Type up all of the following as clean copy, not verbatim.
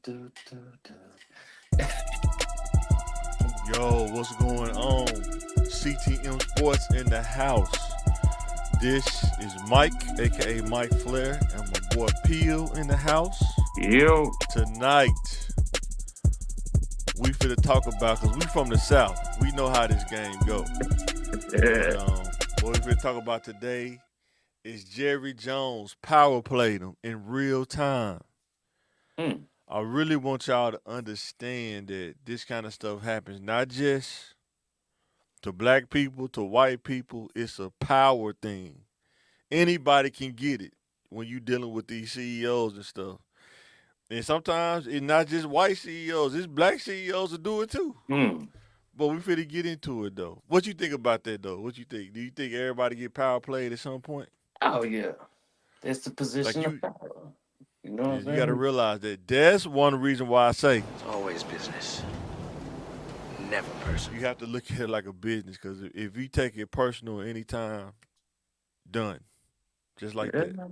do, do, do. Yo, what's going on? CTM Sports in the house. This is Mike, aka Mike Flair, and my boy Peel in the house. Yo. Tonight, we finna talk about, cause we from the South. We know how this game go. But Yeah. what we finna talk about today is Jerry Jones power played him in real time. Mm. I really want y'all to understand that this kind of stuff happens not just to black people, to white people. It's a power thing. Anybody can get it when you dealing with these CEOs and stuff. And sometimes it's not just white CEOs, it's black CEOs that do it too. Mm. But we finna get into it though. What you think about that though? What you think? Do you think everybody get power played at some point? Oh yeah. That's the Like position of you power. You know what I'm you gotta saying? realize that that's one reason why I say It's always business, never personal. you have to look at it like a business because if you take it personal anytime, done. Just like Yeah. that.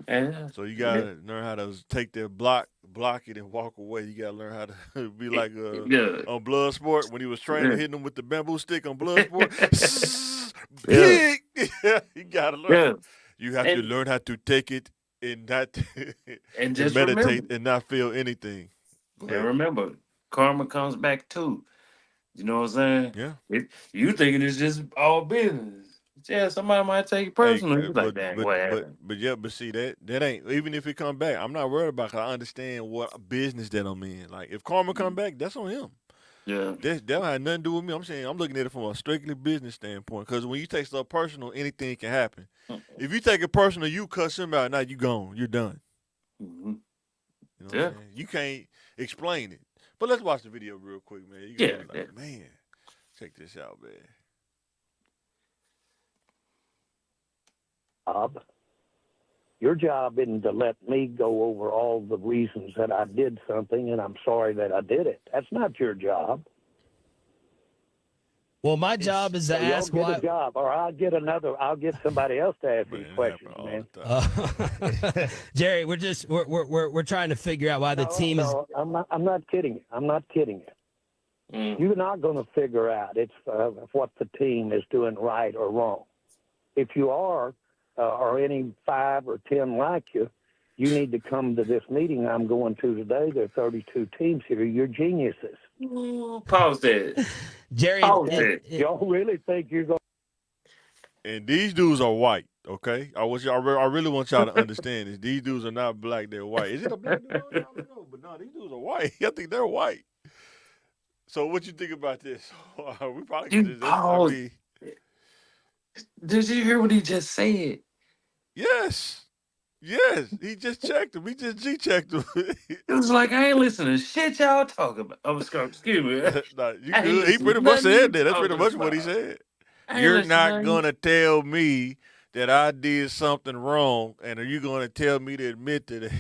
Yeah. So you Yeah. gotta learn how to take that block it, and walk away. You gotta learn how to be like Yeah. on Bloodsport when he was training, Yeah. hitting him with the bamboo stick on Bloodsport. Yeah. Big. You gotta learn. Yeah. You have to And learn how to take it and not and and just remember. meditate and not feel anything. Go And ahead. remember, karma comes back too. You know what I'm saying? Yeah. You thinking it's just all business. Yeah, somebody might take it Hey, personal. You're like, dang, what happened? yeah, but see that ain't even if it come back. I'm not worried about. 'Cause I understand what business that I'm in. Like if karma come back, that's on him. Yeah. That don't have nothing to do with me. I'm saying I'm looking at it from a strictly business standpoint. Because when you take stuff personal, anything can happen. If you take it personal, you cuss him out. Now you gone. You're done. Mm-hmm. You know what I'm Yeah. saying? You can't explain it. But let's watch the video real quick, man. You're gonna Yeah. be Yeah. like, man, check this out, man. Bob. Your job isn't to let me go over all the reasons that I did something and I'm sorry that I did it. That's not your job. Well, my job is to So y'all ask get a why. job, or I'll get somebody else to ask these Man, it happen questions, all man. the time. Jerry, we're trying to figure out why the team is. No, I'm not kidding you. I'm not kidding you. Mm. You're not going to figure out what the team is doing right or wrong. If you are, or any 5 or 10 like you, you need to come to this meeting I'm going to today. There are 32 teams here. You're geniuses. Ooh, pause that. Jerry. Pause it. Y'all really think you're going And these dudes are white, okay? I really want y'all to understand this. These dudes are not black, they're white. Is it a black dude? I don't know. But no, these dudes are white. I think they're white. So what you think about this? We probably You could just I pause. mean, Did you hear what he just said? yes. Yes. He just checked him. He just G checked him. It was like I ain't listening to shit y'all talking about. Oh, excuse me. Nah, you I ain't good. He listening pretty to much nothing you said that. That's pretty talking much what he about. said. I ain't You're listening to not nothing. gonna tell me that I did something wrong, and are you gonna tell me to admit to that?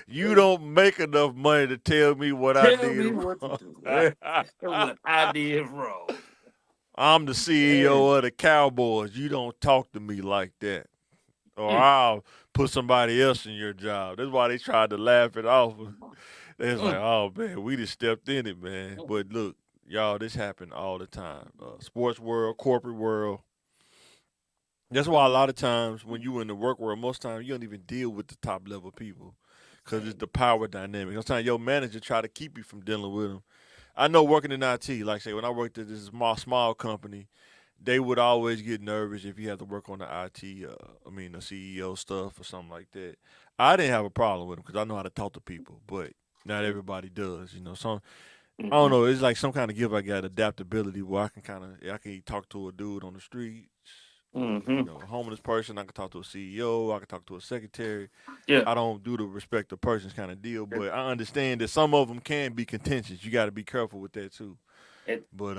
You don't make enough money to tell me what I Tell did me what to wrong. do. What I did wrong. I'm the Yeah. CEO of the Cowboys. You don't talk to me like that. Or Mm, I'll put somebody else in your job. That's why they tried to laugh it off. They was like, mm, oh, man, we just stepped in it, man. mm, But look, y'all, this happened all the time. Sports world, corporate world. That's why a lot of times when you in the work world, most times you don't even deal with the top level people because it's the power dynamic. Sometimes your manager try to keep you from dealing with them. I know working in IT, like say when I worked at this small company, they would always get nervous if you had to work on the IT, the CEO stuff or something like that. I didn't have a problem with them because I know how to talk to people, but not everybody does, you know. So I don't mhm, know. It's like some kind of gift I got adaptability where I can talk to a dude on the street, mhm. a homeless person. I can talk to a CEO. I can talk to a secretary. Yeah. I don't do the respect the persons kind of deal, but I understand that some of them can be contentious. You got to be careful with that too. It, But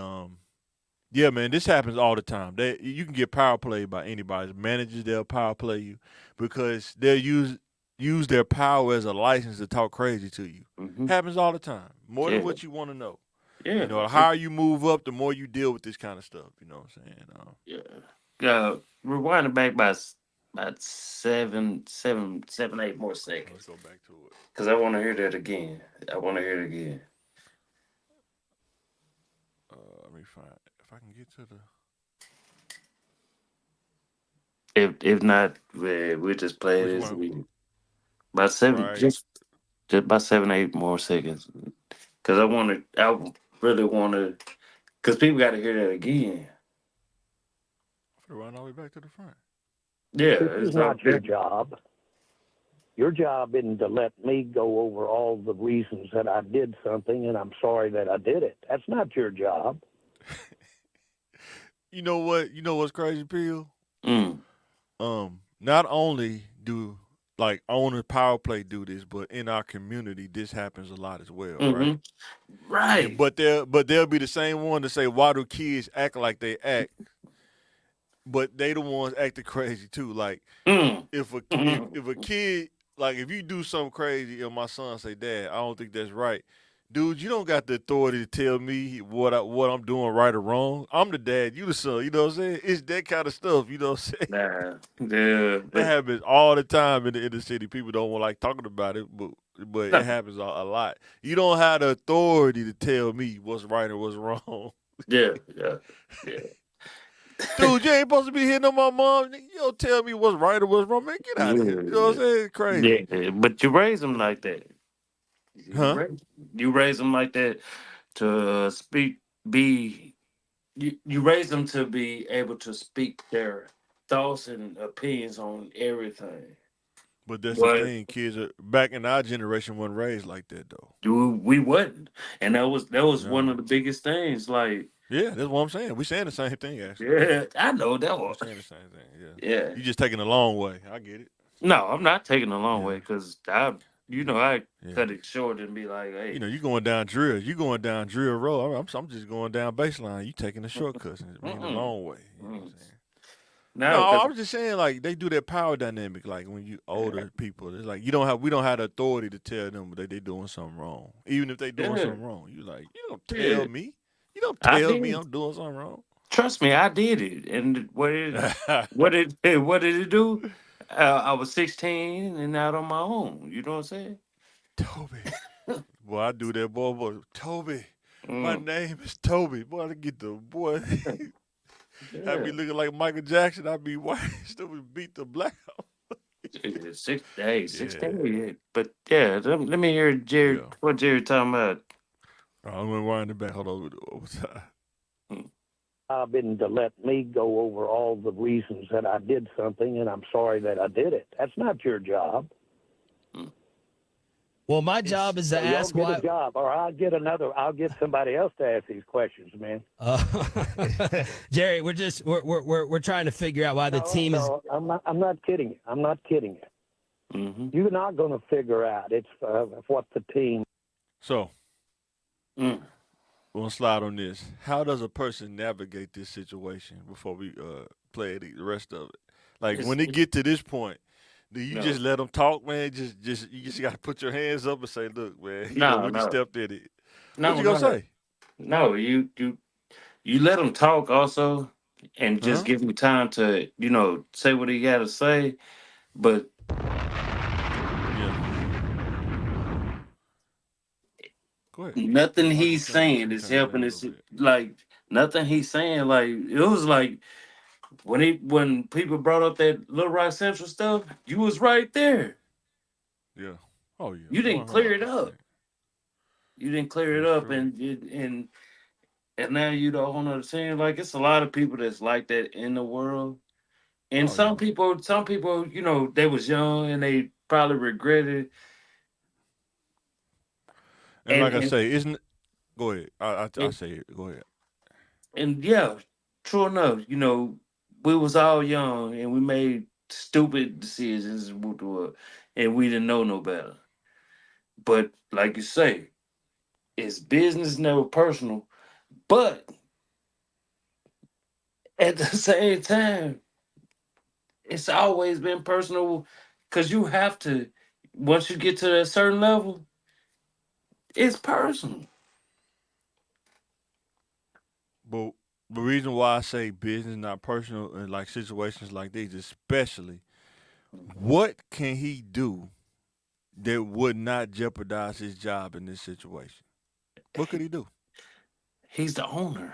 yeah, man, this happens all the time. You can get power played by anybody. Managers, they'll power play you because they'll use their power as a license to talk crazy to you. mhm. Happens all the time. More than Yeah. what you want to know. Yeah. The higher you move up, the more you deal with this kind of stuff. You know what I'm saying? Yeah. Rewind it back about 8 more seconds. Let's go back to it. Cause I want to hear that again. I want to hear it again. Let me find if I can get to the. If not, we'll just play Which this. one? About seven, Right. just about 8 more seconds. Cause I really want to. Cause people got to hear that again. I'm gonna run all the way back to the front. Yeah, This is it's not your good. job. Your job isn't to let me go over all the reasons that I did something and I'm sorry that I did it. That's not your job. You know what? You know what's crazy, Peel? Mm. Not only do like owners power play do this, but in our community this happens a lot as well, right? Mm-hmm. Right. And they'll be the same one to say why do kids act like they act, but they the ones acting crazy too. Like Mm. if a Mm-hmm. if a kid like if you do something crazy and my son say, Dad, I don't think that's right. Dude, you don't got the authority to tell me what I'm doing right or wrong. I'm the dad, you the son. You know what I'm saying? It's that kind of stuff. You know what I'm saying? Nah. Yeah. That But happens all the time in the inner city. People don't want like talking about it, but it no. happens a lot. You don't have the authority to tell me what's right and what's wrong. Yeah. Yeah. Yeah. Dude, you ain't supposed to be hitting on my mom. You don't tell me what's right or what's wrong. Man, get out of here. You know what I'm saying? It's crazy. Yeah. But you raise them like that. Huh? You raise them like that to speak. You raise them to be able to speak their thoughts and opinions on everything. But that's the But thing. Kids are back in our generation wasn't raised like that though. we wasn't, and that was one of No. the biggest things. Like, Yeah, that's what I'm saying. We saying the same thing actually. yeah, I know that We one. saying the same thing. Yeah. Yeah, You just taking a long way. I get it. no, I'm not taking a long Yeah. way because I Yeah. cut it short and be like, hey, You know, you going down drill. You going down drill road. I'm just going down baseline. You taking the shortcuts and being the mm-mm, long way. You know what I'm mm. saying? No, No, I because was just saying like they do that power dynamic. Like when you older people, it's like we don't have the authority to tell them that they doing something wrong. Even if they doing yeah, something wrong, you like you don't yeah, tell me. You don't I tell me did. I'm doing something wrong. Trust me, I did it. And what did it do? I was 16 and out on my own. You know what I'm saying? Toby. Boy, I do that, boy. Toby. My Mm. name is Toby. Boy, I get the boy. I Yeah. be looking like Michael Jackson. I be white. Still beat the black out. Hey, Yeah. 16. Yeah. But yeah, let me hear Yeah. what Jerry talking about. I'm gonna wind it back. Hold on. Over time. Mm. I've been to let me go over all the reasons that I did something and I'm sorry that I did it. That's not your job. Well, my job is to Y'all ask get why. a job, or I'll get somebody else to ask these questions, man. Jerry, we're trying to figure out why the team is. No, I'm not kidding you. I'm not kidding you. Mm-hmm. You're not going to figure out. It's what the team. So Mm. we're gonna slide on this. How does a person navigate this situation before we play the rest of it? Like It's, when they get to this point, do you no, just let them talk, man? Just you just gotta put your hands up and say, "Look, man, no, when you no, stepped in it, what no, you gonna no, say?" no. You let him talk also, and just Huh? give him time to say what he got to say. But Yeah. Go ahead. nothing I'll he's just turn saying you is turn it down helping a us. little bit. Like nothing he's saying. Like it was like when people brought up that Little Rock Central stuff, you was right there. Yeah. Oh yeah. You didn't clear it 100%. up. You didn't clear it That's up, true. and now you the owner of the team. Like it's a lot of people that's like that in the world. And Oh yeah. some people, they was young and they probably regretted. And And like I and say, isn't go ahead. I and, say it. Go ahead. and yeah, true enough. We was all young and we made stupid decisions and we didn't know no better. But like you say, it's business, never personal. But at the same time, it's always been personal because you have to. Once you get to that certain level, it's personal. But the reason why I say business, not personal, in like situations like these, especially What can he do that would not jeopardize his job in this situation? What could he do? He's the owner.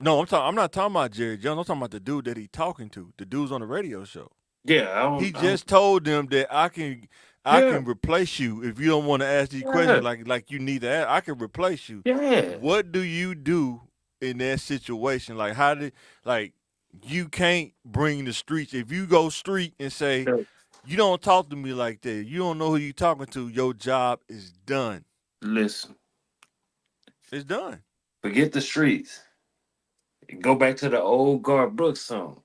No, I'm not talking about Jerry Jones. I'm talking about the dude that he talking to. The dude's on the radio show. Yeah, He just told them that I can Yeah. replace you if you don't want to ask these Yeah. questions like you need to ask. I can replace you. Yeah. What do you do in that situation? Like you can't bring the streets. If you go street and say Yeah. you don't talk to me like that, you don't know who you talking to, your job is done. Listen, It's done. forget the streets. Go back to the old Garth Brooks song.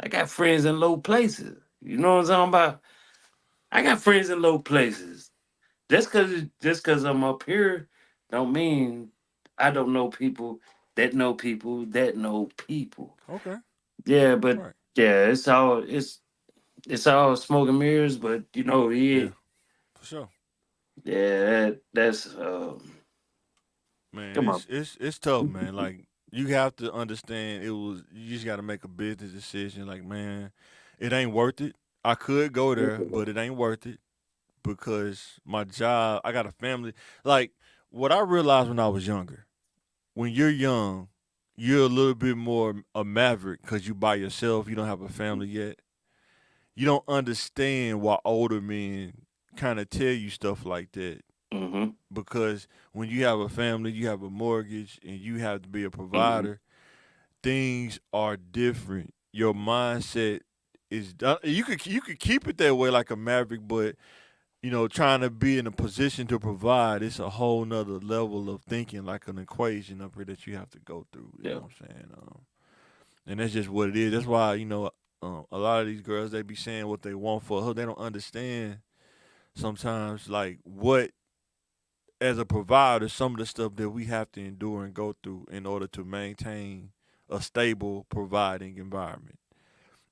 I got friends in low places. You know what I'm talking about? I got friends in low places. Just cause I'm up here, don't mean I don't know people that know people that know people. Okay. Yeah, but Right. yeah, it's all smoke and mirrors. But you know, Yeah. For sure. that's Man, come on. it's tough, man. Like you have to understand you just gotta make a business decision. Like, man, it ain't worth it. I could go there, but it ain't worth it because my job, I got a family. Like what I realized when I was younger, when you're young, you're a little bit more a maverick because you by yourself, you don't have a family yet. You don't understand why older men kind of tell you stuff like that Mm-hmm. because when you have a family, you have a mortgage, and you have to be a Mm-hmm. provider, things are different. Your mindset is you could keep it that way like a maverick, but trying to be in a position to provide, it's a whole nother level of thinking, like an equation up here that you have to go through. You Yeah. know what I'm saying? And that's just what it is. That's why a lot of these girls they be saying what they want for her. They don't understand sometimes like what as a provider, some of the stuff that we have to endure and go through in order to maintain a stable, providing environment.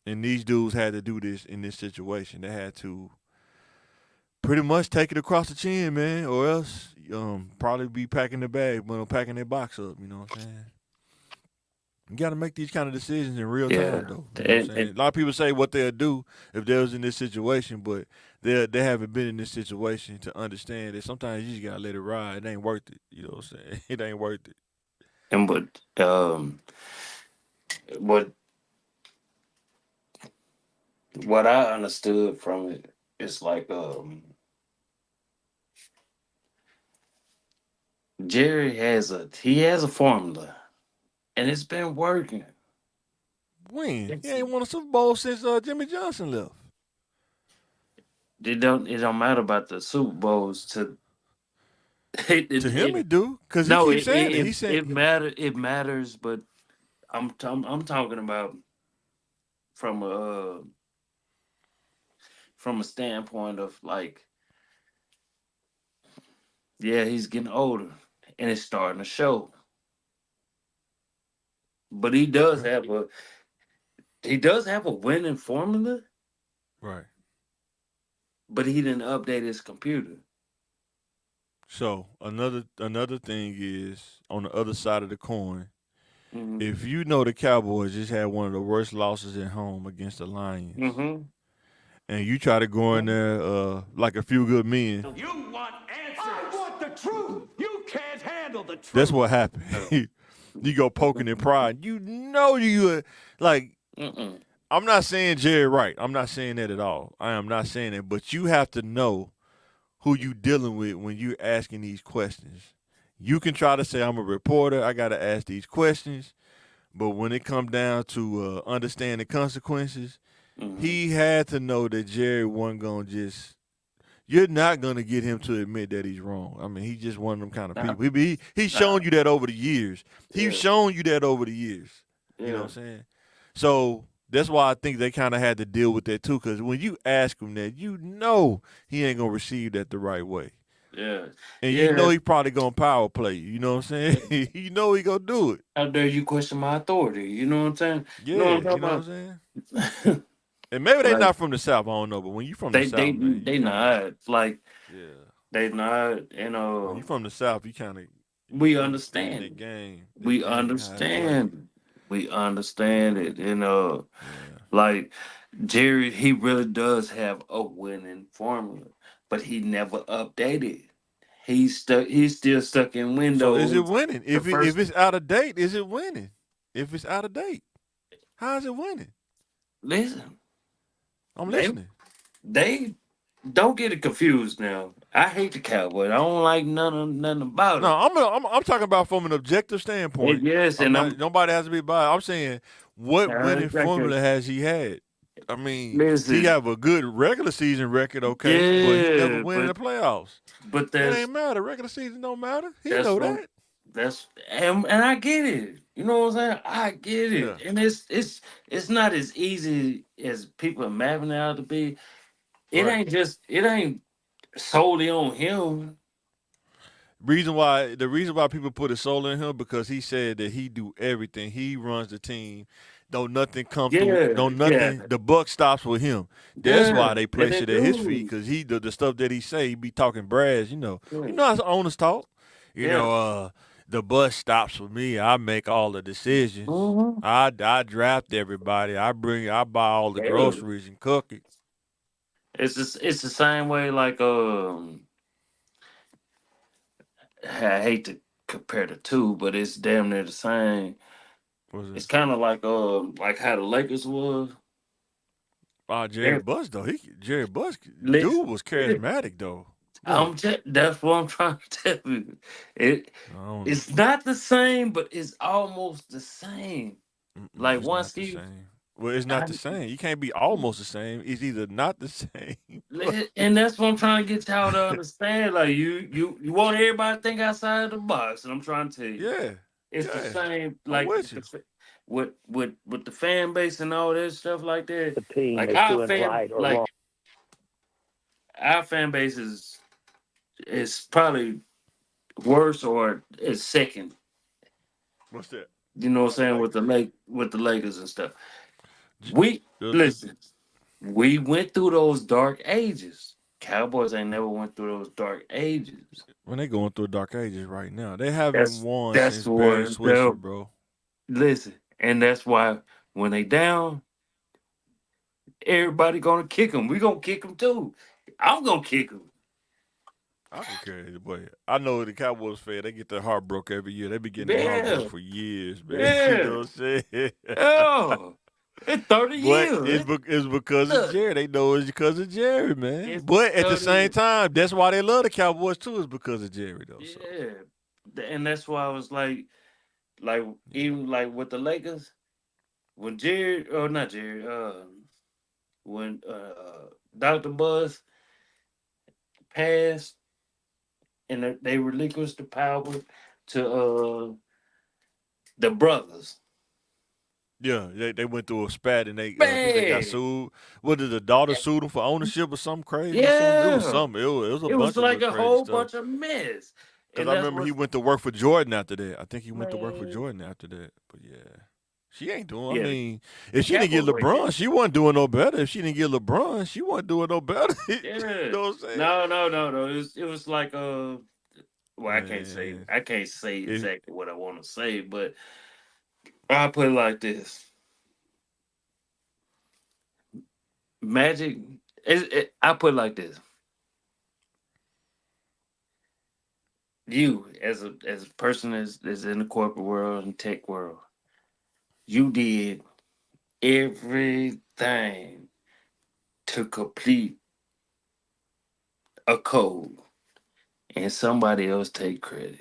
And these dudes had to do this in this situation. They had to pretty much take it across the chin, man, or else probably be packing the bag, packing their box up. You know what I'm saying? You got to make these kind of decisions in real Yeah. time, though. You know what I'm saying? A lot of people say what they'll do if they was in this situation, but they haven't been in this situation to understand that sometimes you just gotta let it ride. It ain't worth it. You know what I'm saying? It ain't worth it. And what I understood from it is like Jerry has a formula, and it's been working. When he ain't won a Super Bowl since Jimmy Johnson left. It don't matter about the Super Bowls to To him, it do because he no keeps saying it. He said it matters, but I'm talking about from a standpoint of like, yeah, he's getting older and it's starting to show. But he does have a winning formula, right. but he didn't update his computer. So another thing is on the other side of the coin. Mm-hmm. If you know the Cowboys just had one of the worst losses at home against the Lions, Mm-hmm. and you try to go in there like a few good men, You want answers. I want the truth. You can't handle the truth. that's what happened. You go poking at pride. You know you like. Mm-mm. I'm not saying Jerry Wright. I'm not saying that at all. I am not saying that. But you have to know who you dealing with when you're asking these questions. You can try to say I'm a reporter. I got to ask these questions. But when it comes down to understand the consequences, Mm-hmm. he had to know that Jerry wasn't going to just. You're not going to get him to admit that he's wrong. I mean, he's just one of them kind of Nah. people. He's shown you that over the years. He's Yeah. shown you that over the years. Yeah. You know what I'm saying? So that's why I think they kind of had to deal with that too. Because when you ask him that, you know he ain't gonna receive that the right way, Yeah. and Yeah. you know he probably gonna power play you. You know what I'm saying? You know he gonna do it. How dare you question my authority? You know what I'm saying? Yeah, You know what I'm you know what I'm talking saying? about? And maybe they Like, not from the South. I don't know, but when you from the they South, they man, they not like yeah. they not. You When know, you from the South, you kind of we understand that understand. game. We How it play. understand. We understand it. Yeah. Like Jerry, he really does have a winning formula, but he never updated. He's stuck. He's still stuck in So is it Windows. winning? The If first, it's out of date, is it winning? If it's out of date, how is it winning? listen, I'm they listening. they don't get it confused now. I hate the Cowboys. I don't like nothing about No, them. I'm talking about from an objective standpoint. Yes, I'm and not. Nobody has to be biased. I'm saying, what winning okay. formula has he had? I mean, he Listen, have a good regular season record, okay, but he never yeah, win in the playoffs. but It that's ain't matter. Regular season don't matter. He that's know what that. that's and I get it. You know what I'm saying? I get Yeah, it, and it's not as easy as people imagine it out to be. right. It ain't solely on him. The reason why people put a soul in him because he said that he do everything. He runs the team. Don't nothing come through. Yeah, Don't yeah, nothing. The buck stops with him. That's yeah, why they and place they it at his feet do. because the stuff that he say he be talking brass. You Yeah, know how owners talk. You yeah. know, the bus stops with me. I make all the decisions. Mm-hmm. I draft everybody. I buy all the Yeah. groceries and cook it. It's the same way like I hate to compare the two, but it's damn near the same. What's that? It's kind of like how the Lakers was. Jerry Yeah. Buss though. Jerry Buss Listen, dude was charismatic though. What? that's what I'm trying to tell you. It I don't know. it's not the same, but it's almost the same. Mm-mm, Like it's not once the he, same. Well, it's not I, the same. You can't be almost the same. It's either not the same. and that's what I'm trying to get y'all to understand. Like you want everybody to think outside the box, and I'm trying to tell you, Yeah, it's the yeah. same. I'm Like with you. with the fan base and all that stuff like that. The team Like is doing right or wrong. our fan base is probably worse or is second. What's that? You know what I'm saying Like with the Lakers and stuff. j- We the listen. We went through those dark ages. Cowboys ain't never went through those dark ages. when they going through dark ages right now, they haven't That's won that's since Barry what Switzer, bro. listen, and that's why when they down, everybody gonna kick them. We gonna kick them too. I'm gonna kick them. I can carry it, but I know the Cowboys fan. They get their heart broke every year. They be getting their heart broke Yeah, for years, man. You yeah, know what I'm saying? oh, it's 30 But years. it's because of Look, Jerry. They know it's because of Jerry, man. it's But at the 30 same years. time, that's why they love the Cowboys too. Is because of Jerry, though. So Yeah, and that's why I was like even like with the Lakers when Jerry or not Jerry, when Dr. Buzz passed and they relinquished the power to the brothers. yeah, they went through a spat and I think they got Man, sued. What did the daughter sue them for ownership or something crazy? Something it was yeah, something. It was a it was bunch of like little a crazy whole stuff. bunch of mess, Cause and I that's remember he what's went to work for Jordan after that. I think he went to work for man. Jordan after that. But yeah, she ain't doing. I Yeah, mean, the if she didn't get Cowboys right there. LeBron, she wasn't doing no better. If she didn't get LeBron, she wasn't doing no better. You Yeah, know what I'm saying? no. It was like well, Man, I can't say it, exactly what I want to say, but I put it like this: Magic. I put it like this: you, as a person that's in the corporate world and tech world, you did everything to complete a code, and somebody else take credit.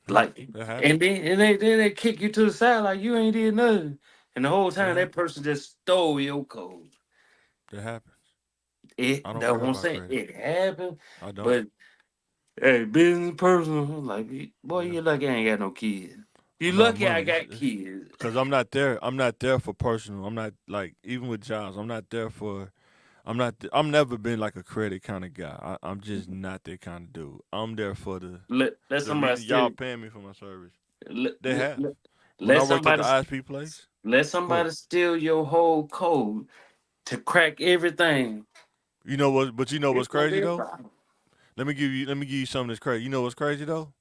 yeah, Like, that and happens. then they kick you to the side like you ain't did nothing, and the whole That time that happens. person just stole your code. That happens. It I don't That's care what I'm about saying. credit. It happened, I don't. but hey, business personal. Like, boy, Yeah, you lucky I ain't got no kids. You no lucky I money. got kids. Cause I'm not there. I'm not there for personal. I'm not like even with jobs. I'm not there for. I'm not. I'm never been like a credit kind of guy. I'm just not that kind of dude. I'm there for Let the somebody reason y'all steal. paying me for my service. Let, They let, have. let, When I let worked at the somebody ISP place, let go ahead. somebody steal your whole code to crack everything. You know what? But you know what's It's gonna crazy be a though? problem. Let me give you something that's crazy. You know what's crazy though?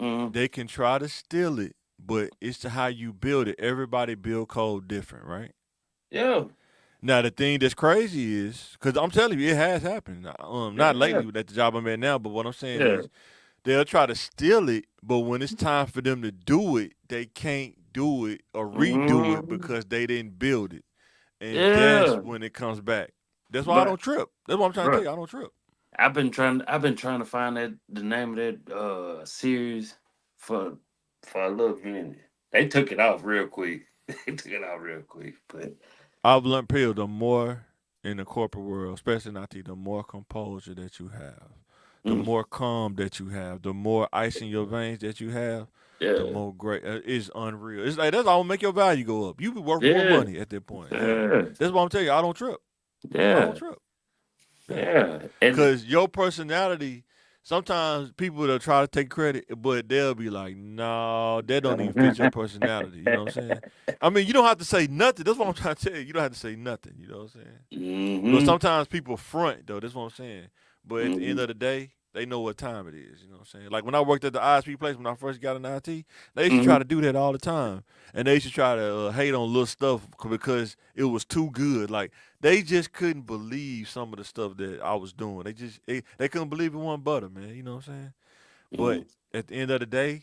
Mm, They can try to steal it, but it's to how you build it. Everybody build code different, right? Yeah. Now the thing that's crazy is, because I'm telling you, it has happened. Not Yeah. lately at the job I'm at now, but what I'm saying Yeah. is, they'll try to steal it, but when it's time for them to do it, they can't do it or redo it Mhm. because they didn't build it, and that's Yeah. when it comes back. That's why I But don't trip. That's what I'm trying to tell bro, you. I don't trip. I've been trying to find the name of that series for a little minute. They took it off real quick. They took it out real quick. But I've learned, Pill, the more in the corporate world, especially in IT, the more composure that you have, the mm, more calm that you have, the more ice in your veins that you have, the yeah. more great. It's unreal. It's like that's all make your value go up. You be worth more Yeah. money at that point. Yeah. That's what I'm telling you. I don't trip. I don't Yeah. trip. Yeah. Yeah. And Cause your personality, sometimes people will try to take credit, but they'll be like, "No, that don't even fit your personality." You know what I'm saying? I mean, you don't have to say nothing. That's what I'm trying to tell you. You don't have to say nothing. You know what I'm saying? But hmm sometimes people front though. That's what I'm saying. But at the end hmm of the day, they know what time it is. You know what I'm saying? Like when I worked at the ISP place when I first got in IT, they used to hmm try to do that all the time, and they used to try to hate on little stuff because it was too good. Like they just couldn't believe some of the stuff that I was doing. They couldn't believe it wasn't butter, man. You know what I'm saying? But at the end of the day,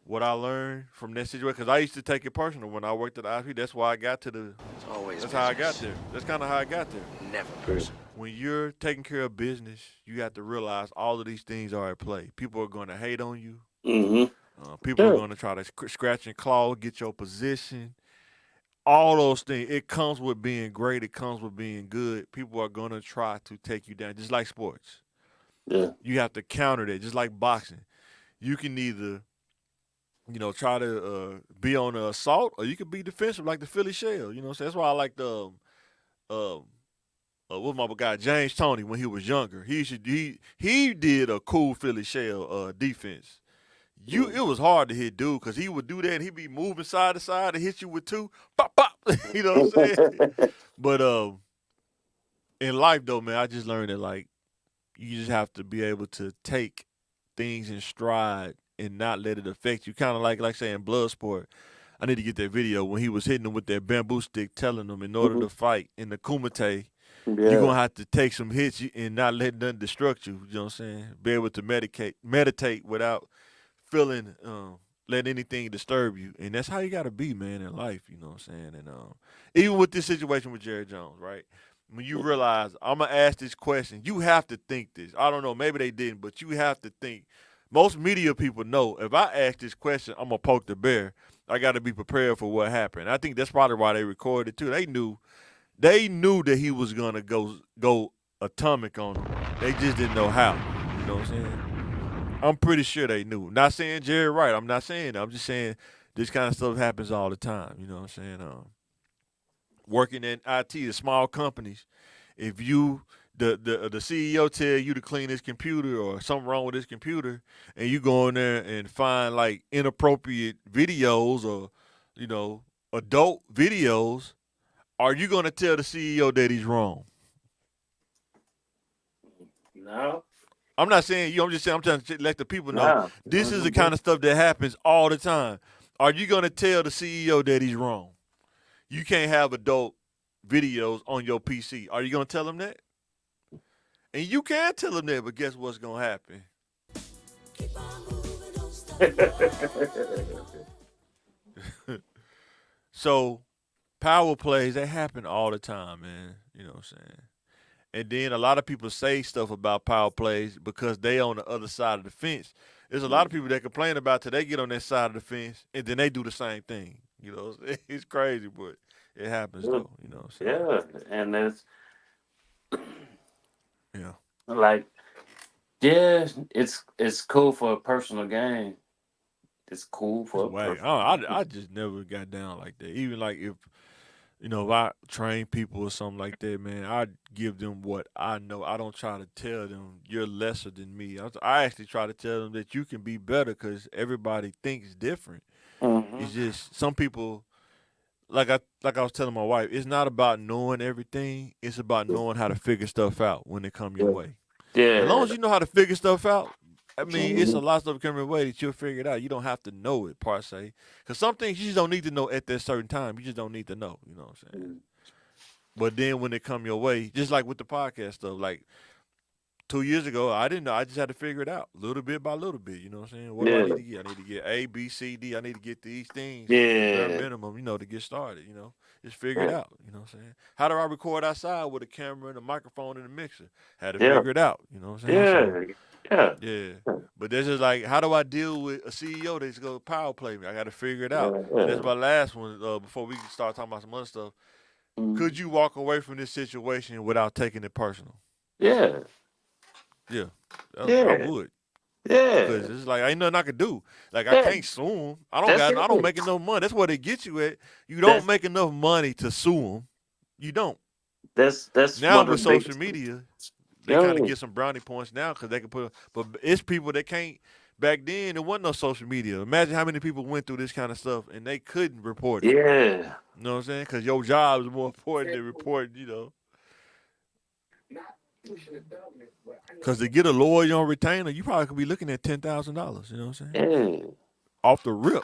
what I learned from that situation, because I used to take it personal when I worked at the ISP. That's why I got to the. It's always That's how I got business, there. That's kind of how I got there. never personal. When you're taking care of business, you have to realize all of these things are at play. People are going to hate on you. hmm People are Yeah. going to try to scratch and claw, get your position. All those things. It comes with being great. It comes with being good. People are going to try to take you down, just like sports. Yeah. You have to counter that, just like boxing. You can either, try to be on the assault, or you can be defensive, like the Philly Shell. You know what I'm saying? That's why I like the um, what my guy James Tony when he was younger. He did a cool Philly shell defense. It was hard to hit dude because he would do that and he'd be moving side to side and hit you with two pop pop. You know what I'm saying? But in life though, man, I just learned that like you just have to be able to take things in stride and not let it affect you. Kind of like saying blood sport. I need to get that video when he was hitting them with that bamboo stick, telling them in order Mhm. to fight in the Kumite, you're Yeah. gonna have to take some hits and not let nothing destruct you. You know what I'm saying? Be able to meditate without feeling let anything disturb you. And that's how you gotta be, man, in life, you know what I'm saying? And even with this situation with Jerry Jones, right? When you realize I'm gonna ask this question, you have to think this. I don't know, maybe they didn't, but you have to think. Most media people know if I ask this question, I'm gonna poke the bear. I gotta be prepared for what happened. I think that's probably why they recorded too. They knew that he was gonna go atomic on him. They just didn't know how. You know what I'm saying? I'm pretty sure they knew. Not saying Jerry right. I'm not saying that. I'm just saying this kind of stuff happens all the time. You know what I'm saying? Working in IT, the small companies, if you the CEO tell you to clean his computer or something wrong with his computer, and you go in there and find like inappropriate videos or adult videos, are you going to tell the CEO that he's wrong? No. I'm not saying you. I'm just saying I'm trying to let the people know No. this is the kind of stuff that happens all the time. Are you going to tell the CEO that he's wrong? You can't have adult videos on your PC. Are you going to tell him that? And you can tell him that, but guess what's going to happen? So power plays, they happen all the time, man. You know what I'm saying? And then a lot of people say stuff about power plays because they on the other side of the fence. There's a lot of people that complain about till they get on that side of the fence and then they do the same thing. You know, it's crazy, but it happens though. You know what I'm saying? Yeah. And it's Yeah. like, yeah, it's cool for a personal gain. It's cool It's for a whack. personal I just never got down like that. Even like if I train people or something like that, man, I give them what I know. I don't try to tell them you're lesser than me. I actually try to tell them that you can be better because everybody thinks different. hmm It's just some people, like I was telling my wife, it's not about knowing everything. It's about knowing how to figure stuff out when it come your way. As long Yeah. as you know how to figure stuff out, I mean, it's a lot of stuff coming your way that you'll figure it out. You don't have to know it, per se. Because some things you just don't need to know at that certain time. You just don't need to know. You know what I'm saying? But then when they come your way, just like with the podcast stuff, like 2 years ago, I didn't know. I just had to figure it out little bit by little bit. You know what I'm saying? What do I need to get? I need to get A, B, C, D. I need to get these things bare Yeah. minimum, to get started. Just figure it out. You know what I'm saying? How do I record outside with a camera and a microphone and a mixer? Had to Yeah. figure it out. You know what I'm saying? Yeah. Yeah. But this is like, how do I deal with a CEO that's going to power play me? I got to figure it out. And that's my last one before we start talking about some other stuff. Could you walk away from this situation without taking it personal? Yeah. Yeah. I Yeah. would. Yeah. Because it's like, ain't nothing I can do. Like, I Yeah. can't sue them. I That's don't it. make enough money. That's what they get you at. You don't That's- make enough money to sue them. You don't. That's Now one of with the social biggest- media, they Yeah. kind of get some brownie points now because they can put. But it's people that can't. Back then, there wasn't no social media. Imagine how many people went through this kind of stuff and they couldn't report it. Yeah. You know what I'm saying? Because your job is more important than reporting. Because to get a lawyer on retainer, you probably could be looking at $10,000. You know what I'm saying? Yeah. Off the rip.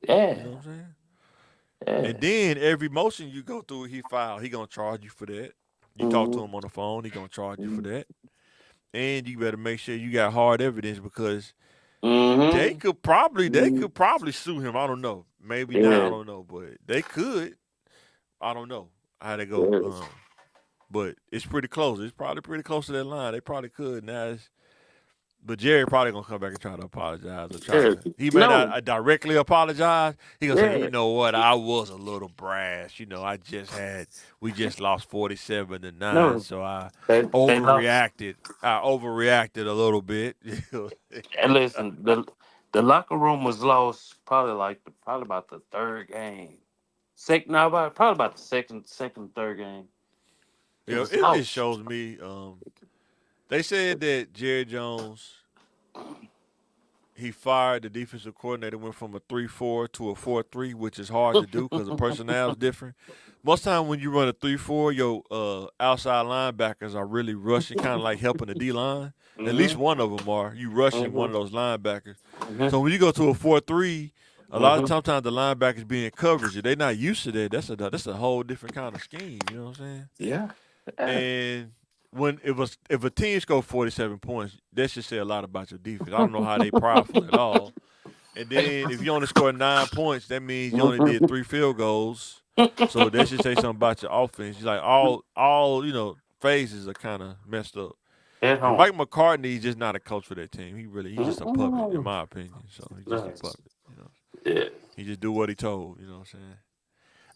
Yeah. You know what I'm saying? Yeah. And then every motion you go through, he gonna charge you for that. You talk to him on the phone, he gonna charge you for that. And you better make sure you got hard evidence because they could probably sue him. I don't know. Maybe not. I don't know, but they could. I don't know how they go. But it's pretty close. It's probably pretty close to that line. They probably could. But Jerry probably gonna come back and try to apologize. He may not directly apologize. He gonna say, you know what, I was a little brash. We just lost 47-9, so I overreacted. I overreacted a little bit. And listen, the locker room was lost probably about the third game. Probably about the second, third game. It just shows me. They said that Jerry Jones, he fired the defensive coordinator, went from a 3-4 to a 4-3, which is hard to do because the personnel is different. Most time when you run a 3-4, your outside linebackers are really rushing, kind of like helping the D-line. At least one of them are. You rushing one of those linebackers. So when you go to a 4-3, a lot of sometimes the linebackers be in coverage. If they're not used to that, that's a whole different kind of scheme. You know what I'm saying? Yeah. And if a team score 47 points, that should say a lot about your defense. I don't know how they prideful at all. And then if you only score 9 points, that means you only did 3 field goals. So that should say something about your offense. You're like all phases are kind of messed up. And Mike McCartney is just not a coach for that team. He's just a puppet, in my opinion. So he's just a puppet. Yeah. He just do what he told. You know what I'm saying?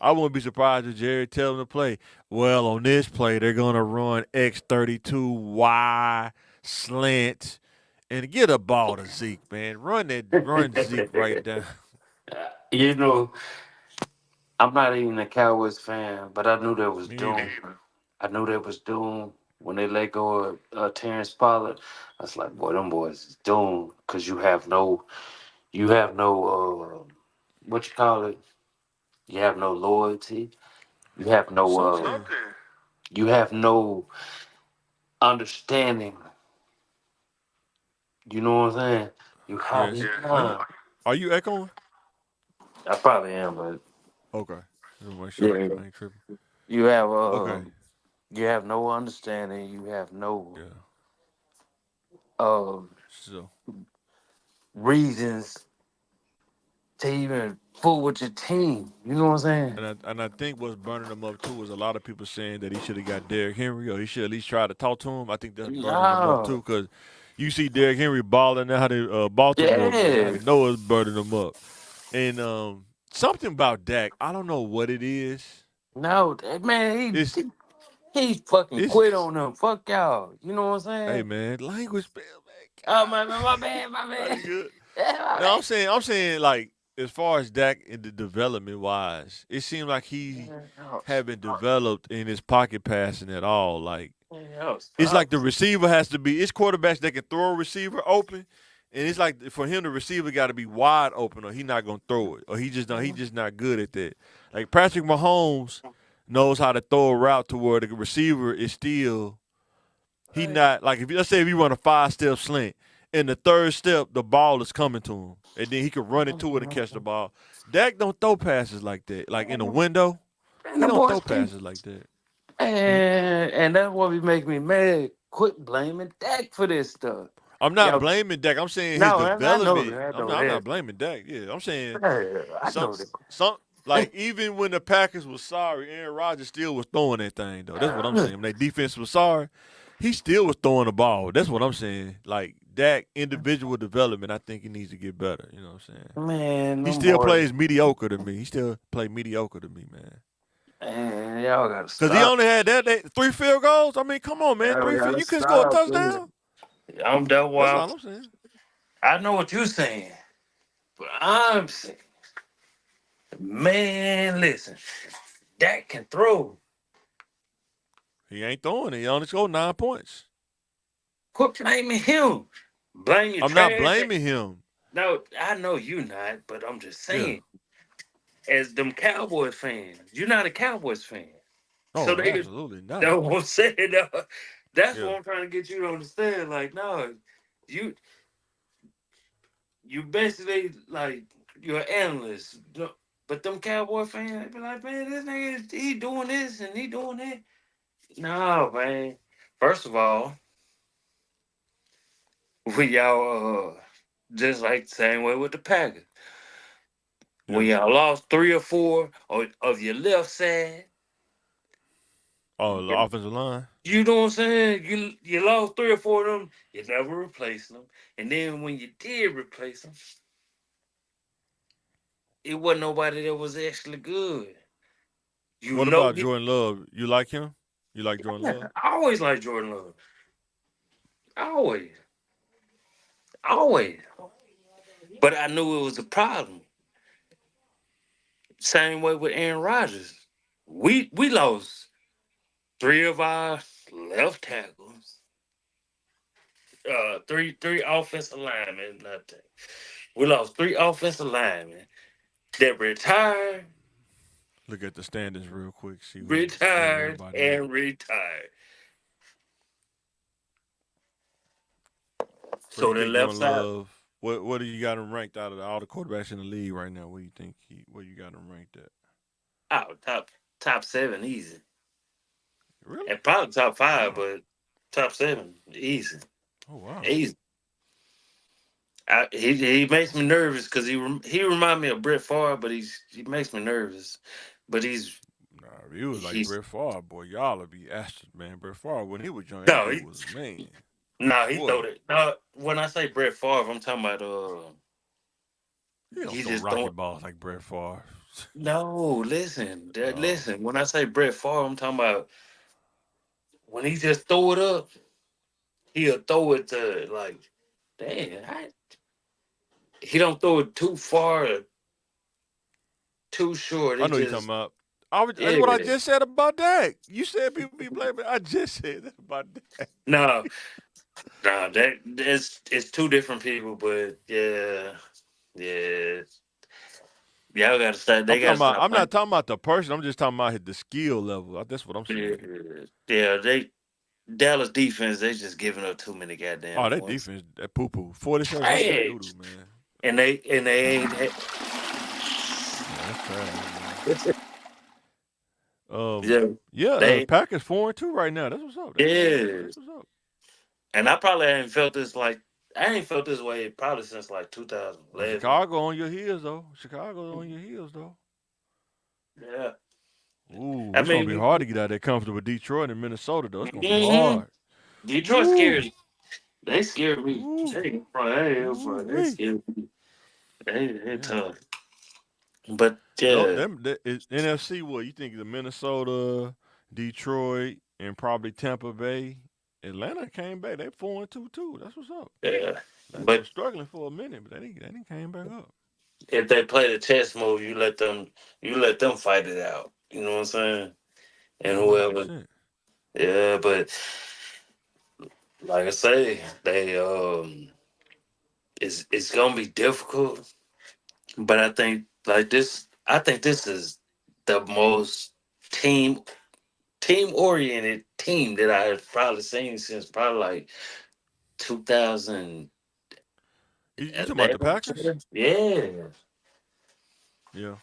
I wouldn't be surprised if Jerry tell him to play. Well, on this play, they're going to run X32Y slant and get a ball to Zeke, man. Run Zeke right down. I'm not even a Cowboys fan, but I knew that was Me doomed. neither. I knew that was doomed when they let go of Terrence Pollard. I was like, boy, them boys is doomed because you have no, what you call it? You have no loyalty. You have no, you have no understanding. You know what I'm saying? You have none. Are you echoing? I probably am, but Okay. Just make sure I ain't tripping. you have Okay. you have no understanding. You have no Yeah. So reasons to even fool with your team. You know what I'm saying? and I think what's burning them up too is a lot of people saying that he should have got Derrick Henry or he should at least try to talk to him. I think that's burning them up too because you see Derrick Henry balling out of Baltimore. Yeah. I know it's burning them up. And something about Dak, I don't know what it is. No, man, he fucking quit on them. Fuck y'all. You know what I'm saying? Hey man, language, man. Oh my bad. Good. Yeah, No, I'm saying like as far as Dak in the development wise, it seemed like he haven't developed in his pocket passing at all. Like it's like the receiver has to be. It's quarterbacks that can throw a receiver open, and it's like for him the receiver got to be wide open, or he's not gonna throw it, or he just not good at that. Like Patrick Mahomes knows how to throw a route to where the receiver is still. He not like let's say if you run a 5-step slant. in the third step, the ball is coming to him, and then he can run into it and catch the ball. Dak don't throw passes like that. Like in a window, And he the don't boys throw can, passes like that. and that's what be making me mad. Quit blaming Dak for this stuff. I'm not Yo, blaming Dak. I'm saying his no, I know development. that. I know I'm not that. blaming Dak. Yeah, I'm saying I some know that. some like even when the Packers was sorry, Aaron Rodgers still was throwing that thing though. That's what I'm saying. When their defense was sorry, he still was throwing the ball. That's what I'm saying. Like Dak individual development, I think he needs to get better. You know what I'm saying? Man, He them still boys, plays mediocre to me. He still play mediocre to me, man. man, y'all gotta Cause he stop. only had that 3 field goals. I mean, come on, man, Y'all 3 field. gotta You couldn't score a stop. Man. touchdown. I'm done. That's Well, all I'm saying. I know what you're saying, but I'm saying, man, listen, Dak can throw. He ain't throwing it. He only scored 9 points. Quit blaming him. Blame your I'm not trash. blaming him. No, I know you not, but I'm just Yeah. saying, as them Cowboys fans, you're not a Cowboys fan. So Oh, they absolutely not. don't want to say it. That's Yeah. what I'm trying to get you to understand. Like, no, you basically like you're an analyst. But them Cowboy fans, they be like, man, this nigga, he doing this and he doing that. No, man. First of all, when y'all just like the same way with the Packers. When Yeah. y'all lost 3 or 4 of your left side, Oh, the offensive line. you know what I'm saying? You lost 3 or 4 of them, you never replaced them. And then when you did replace them, it wasn't nobody that was actually good. You What know, about Jordan Love? You like him? You like Jordan Love? I always like Jordan Love. Always. Always. But I knew it was a problem. Same way with Aaron Rodgers. We lost 3 of our left tackles. Three offensive linemen. Nothing. We lost 3 offensive linemen that retired, Look at the standings real quick. See where retired, everybody at. and retired. What do So you the think left Jordan side, Love? What do you got him ranked out of all the quarterbacks in the league right now? Where you think where you got him ranked at? top 7 easy, Really? and probably top 5, Wow. but top 7 easy, Oh wow. easy. He makes me nervous because he remind me of Brett Favre, but he makes me nervous. But Nah, if he was like he's Brett Favre, boy, y'all would be asking, man. Brett Favre when he was young, that no dude was man. he Boy, throw it. No, when I say Brett Favre, I'm talking about he don't he throw just rocket don't. balls like Brett Favre. No, listen, Oh, listen. When I say Brett Favre, I'm talking about when he just throw it up, he'll throw it to like, damn, he don't throw it too far, or too short. I He know you talking just about. That's yeah. what I just said about Dak. You said people be blaming. I just said that about Dak. No, no, it's 2 different people, but yeah, y'all gotta start. I'm They talking gotta about. stop I'm playing. not talking about the person. I'm just talking about the skill level. That's what I'm Yeah, saying. they Dallas defense. They just giving up too many goddamn Oh, that points. defense, that poo poo. 4700 doo Trash, doo, man. and they ain't. Yeah, that's trash, man. Yeah, Yeah, they Packers 4-2 right now. That's what's up. That's what's up. yeah, That's what's up. and I probably ain't felt this like I ain't felt this way probably since like Well, 2011. Chicago on your heels though. Chicago on your heels though. Yeah, Ooh, I it's gonna be mean, hard to get out of that comfortable Detroit and Minnesota though. It's gonna be mhm. hard. Detroit Ooh, scares. They scared me. ooh, They ooh, scared me. They yeah. tough. But Though yeah, them NFC, what you think? The Minnesota, Detroit, and probably Tampa Bay. Atlanta came back. They 4-2 too. That's what's up. yeah. Atlanta But was struggling for a minute, but they didn't came back up. if they play the chess move, you let them fight it out. You know what I'm saying? And Yeah, whoever, 100%. yeah. But like I say, they it's gonna be difficult. But I think like this, I think this is the most team team oriented team that I have probably seen since probably like 2008 You talking about the Packers? Yeah. Yeah.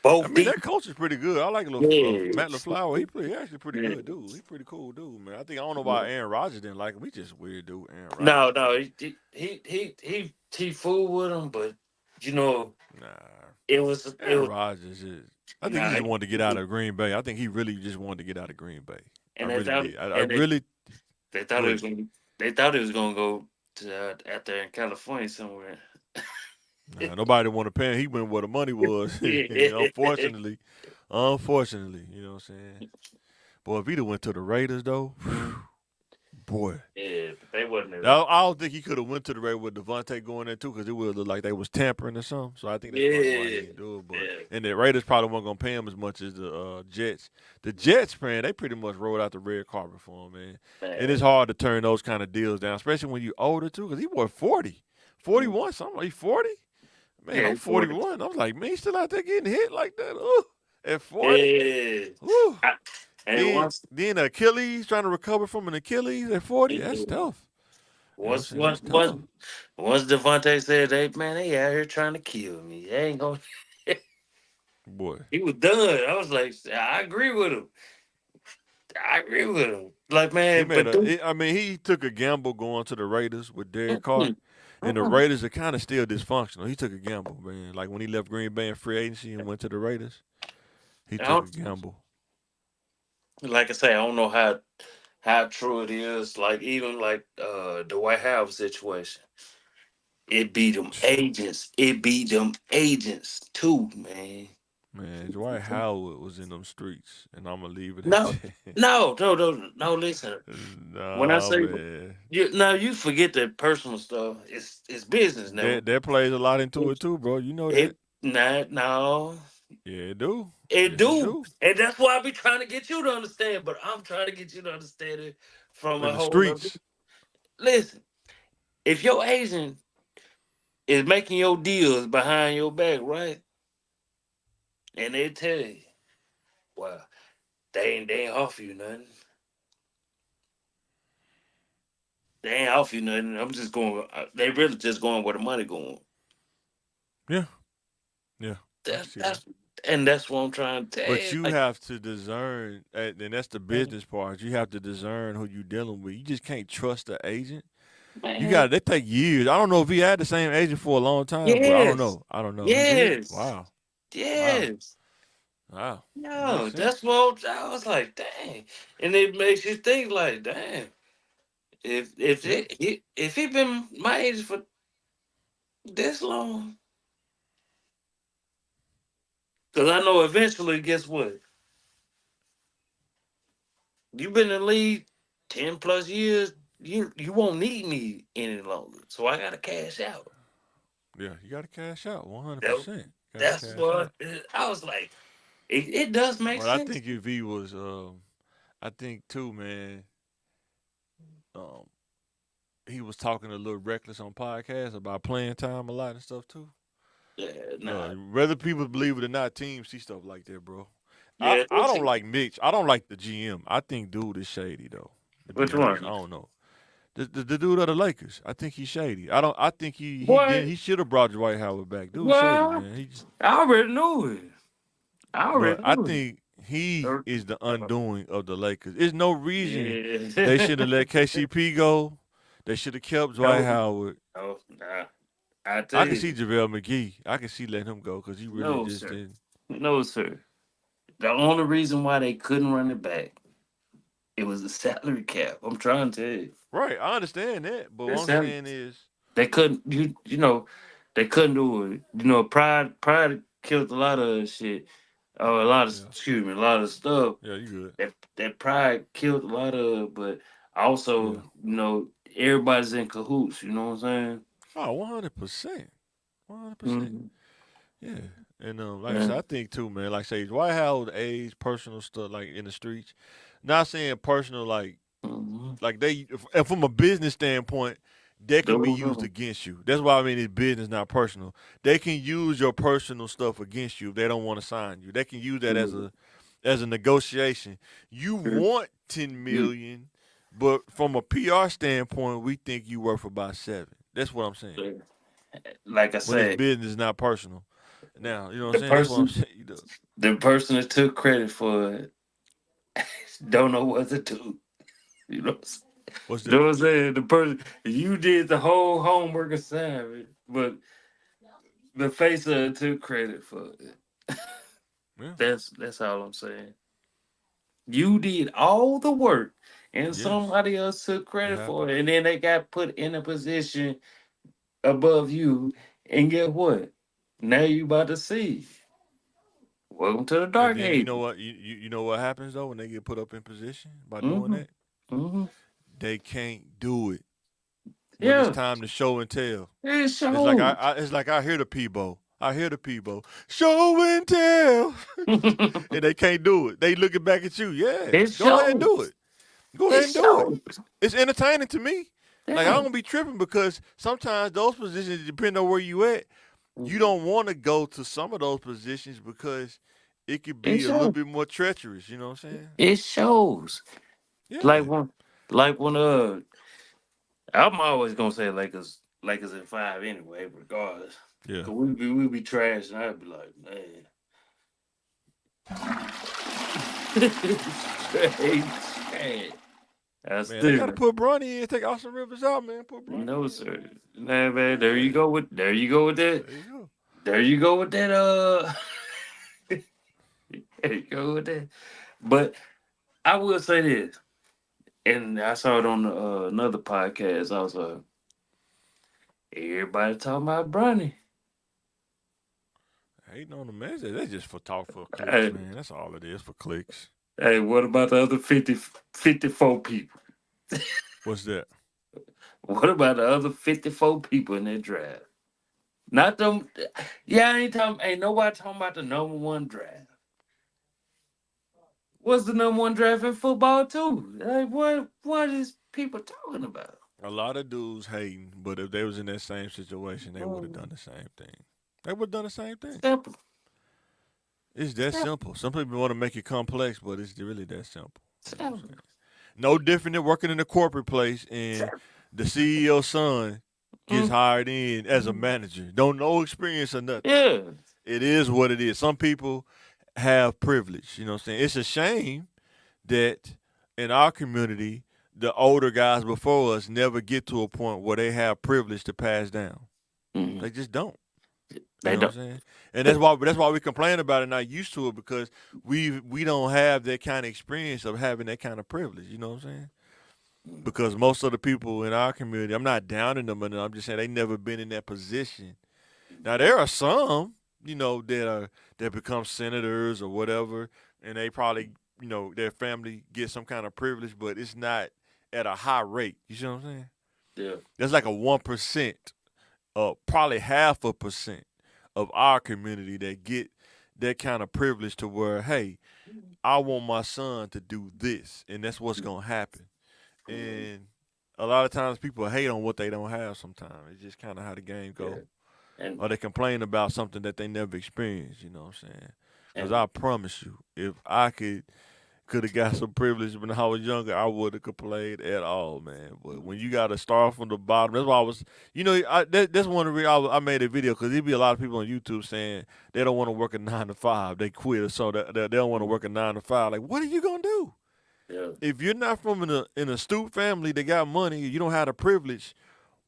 Both I mean, deep. that coach is pretty good. I like Yeah. Matt LaFleur. He actually pretty Yeah. good dude. He pretty cool dude, man. I don't know why Aaron Rodgers didn't like him. He just weird dude, Aaron Rodgers. No, he fooled with him, but you know, Nah, it was Aaron Rodgers is. I think he nah, just wanted to get out of Green Bay. I think he really just wanted to get out of Green Bay. I and they really thought did. I and really. they thought Go it ahead. was gonna they thought it was gonna go to out there in California somewhere. Nah, nobody want to pay him. He went where the money was. Yeah. Unfortunately, you know what I'm saying. Boy, if he'd have went to the Raiders though, boy. Yeah, but they wasn't there. I don't think he could have went to the Raiders with Devontae going there too, because it would look like they was tampering or something. So I think that's probably why he Yeah. didn't do it. But Yeah. and the Raiders probably weren't gonna pay him as much as the Jets. The Jets, man, they pretty much rolled out the red carpet for him, man. And it's hard to turn those kind of deals down, especially when you're older too, because he was 40, 41, something like 40. Man, Yeah, I'm he's 40. 41. I was like, man, he's still out there getting hit like that. Ooh, at 40. Yeah. Ooh. And once Then Achilles, trying to recover from an Achilles at 40, that's tough. once You know what I'm saying? once That's tough. once Devontae said, "They out here trying to kill me. They ain't gonna." Boy. He was done. I was like, I agree with him. Like, He man, made but he took a gamble going to the Raiders with Derek Carr. And the Raiders are kind of still dysfunctional. He took a gamble, man. Like when he left Green Bay in free agency and went to the Raiders, he took a gamble. like I say, I don't know how true it is. Like even like the White House situation, it beat them agents. It beat them agents too, man. Man, Dwight Howard was in them streets, and I'm gonna leave it at No, that. no. Listen, when I Nah, say man. you forget the personal stuff. It's business now. That plays a lot into it too, bro. You know that. No. Yeah, it do. It Yes, it do. And that's why I be trying to get you to understand, but I'm trying to get you to understand it from a In the whole other. streets. Listen, if your agent is making your deals behind your back, right? And they tell you, well, they ain't offer you nothing. They ain't offer you nothing. I'm just going. They really just going where the money going. Yeah. Yeah. That's what I'm trying to tell you. But you have to discern, and that's the business part. You have to discern who you're dealing with. You just can't trust the agent. They take years. I don't know if he had the same agent for a long time, but I don't know. He did? Yes. Wow. Yes. Wow. No, that's what I was like, dang. And it makes you think like, damn, if he been my age for this long, because I know eventually, guess what? You've been in the league 10 plus years. You won't need me any longer, so I gotta cash out. Yeah, you got to cash out 100%. That's what I was like. It does make But sense. I think if he was, I think too, man. He was talking a little reckless on podcasts about playing time a lot and stuff too. Yeah, whether people believe it or not, teams see stuff like that, bro. Yeah, I don't like Mitch. I don't like the GM. I think dude is shady though. Which one? I don't know. The dude of the Lakers. I think he's shady. I think he should have brought Dwight Howard back. Dude, shady, man. I already knew it. I think he is the undoing of the Lakers. There's no reason they should have let KCP go. They should have kept Dwight Howard. Oh, nah. I can see JaVale McGee. I can see letting him go because he really didn't. No, sir. The only reason why they couldn't run it back, it was the salary cap. I'm trying to tell you. Right, I understand that, but what I'm saying is they couldn't. They couldn't do it. Pride killed a lot of shit. Oh, a lot of stuff. Yeah, you good. That pride killed a lot of, but also, everybody's in cahoots. You know what I'm saying? Oh, 100%. 100%. Yeah. And like I said, I think too, man, like say Dwight Howard age, personal stuff like in the streets. Not saying personal like they from a business standpoint, they can be used against you. That's why I mean it's business, not personal. They can use your personal stuff against you if they don't want to sign you. They can use that as a negotiation. You want 10 million, but from a PR standpoint, we think you worth about 7. That's what I'm saying. like I When it's said, business, not personal. Now, you know what the I'm saying? That's what I'm person saying. You know, the person that took credit for it don't know what to do. You know what I'm saying? what's You know that? what I'm saying? The person you did the whole homework assignment, but the face of it took credit for it. Yeah. That's all I'm saying. You did all the work and Yes. somebody else took It credit for happens. it, and then they got put in a position above you. And guess what? Now you about to see. Welcome to the And dark then you know ages. what? You know what happens though when they get put up in position by doing Mm-hmm. that? Mm-hmm. They can't do it when it's Yeah, time to show and tell. it It's like shows. it's like I hear the Peebo. I hear the Peebo. Show and tell. And they can't do it. They looking back at you. Yeah. it Go ahead and do shows. it. Go It ahead and do it. shows. It's entertaining to me. Like I Yeah. don't be tripping because sometimes those positions, depending on where you at, you Mhm. don't want to go to some of those positions because it could It be a little shows. bit more treacherous. You know what I'm saying? It shows. Yeah. Like when, like when I'm always gonna say Lakers in five anyway, regardless. Yeah. Cause we be trash, and I'd be like, man, trash. I Man, they gotta still put Bronny in, take Austin Rivers out, man. Put Bronny no in, sir. man. Nah, man, there Yeah. you go with that. There you go. There you go with that. There you go with that. But I will say this, and I saw it on another podcast. Also, everybody talking about Bronny. Hating on the man. They just for talk for clicks, Hey, man. That's all it is for clicks. hey, what about the other 54 people? What's that? What about the other 54 people in that draft? Not them. Yeah, ain't nobody talking about the number one draft. What's the number one draft in football too? Like what is people talking about? A lot of dudes hating, but if they was in that same situation, they would have done the same thing. They would have done the same thing. Simple. It's that Simple. simple. Some people want to make it complex, but it's really that simple. You know what I'm Simple. saying? No different than working in a corporate place and the CEO's son gets Mm, hired in as a manager. Don't no experience or nothing. yeah. It is what it is. Some people have privilege. You know what I'm saying? It's a shame that in our community, the older guys before us never get to a point where they have privilege to pass down. Mhm. They just don't. You They know what don't. I'm saying? And that's why we complain about it, not used to it, because we don't have that kind of experience of having that kind of privilege. You know what I'm saying? Because most of the people in our community, I'm not downing them, and I'm just saying they never been in that position. Now there are some, that become senators or whatever, and they probably, their family gets some kind of privilege, but it's not at a high rate. You see what I'm saying? Yeah. That's like a 1%, probably 0.5% of our community that get that kind of privilege to where, hey, I want my son to do this, and that's what's gonna happen. And a lot of times people hate on what they don't have. Sometimes it's just kind of how the game Yeah. go, And or they complain about something that they never experienced. You know what I'm saying? Because and I promise you, if I could have got some privilege when I was younger, I would have complained at all, man. But when you got to start from the bottom, that's why I was, that's one of the reasons I made a video, because there'd be a lot of people on YouTube saying they don't want to work a 9 to 5, they quit, or so they don't want to work a 9 to 5. Like, what are you gonna do yeah. if you're not from an astute family that got money? You don't have the privilege.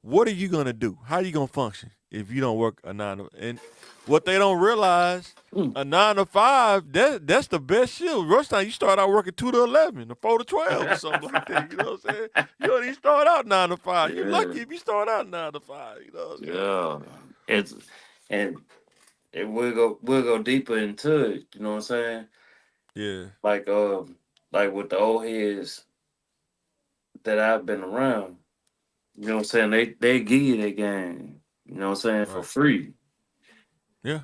What are you gonna do? How are you gonna function if you don't work a 9 to? And what they don't realize, Mm. a 9 to 5, that's the best shield. Most time you start out working 2 to 11, or 4 to 12, or something like that. You know what I'm saying? You don't even start out 9 to 5. You're Yeah. lucky if you start out 9 to 5. You know what I'm saying? Yeah. It's and we'll go deeper into it. You know what I'm saying? Yeah, Like with the old heads that I've been around. You know what I'm saying? They give you that game. You know what I'm saying, for right. free. Yeah.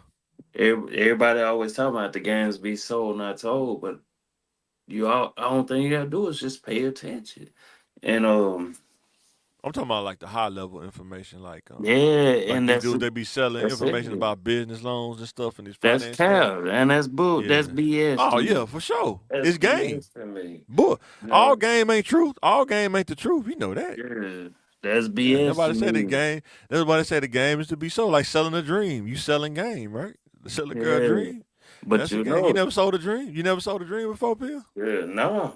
Everybody always talking about the games be sold, not told, but I don't think you gotta do is just pay attention. And I'm talking about like the high level information, yeah, like and these dudes that be selling that's it. information about business loans and stuff and these That's finance stuff. cow, and that's bull. That's Yeah. BS Oh to yeah, me. for sure. That's It's game. BS to me. But You all know, game ain't truth. All game ain't the truth. You know that. yeah. That's Yeah, BS to nobody said the me. game. That's why they say the game is to be sold, like selling a dream. You selling game, right? Selling a girl a Yeah, dream. but That's a game. You no, never sold a dream. You never sold a dream before, Bill. yeah, no,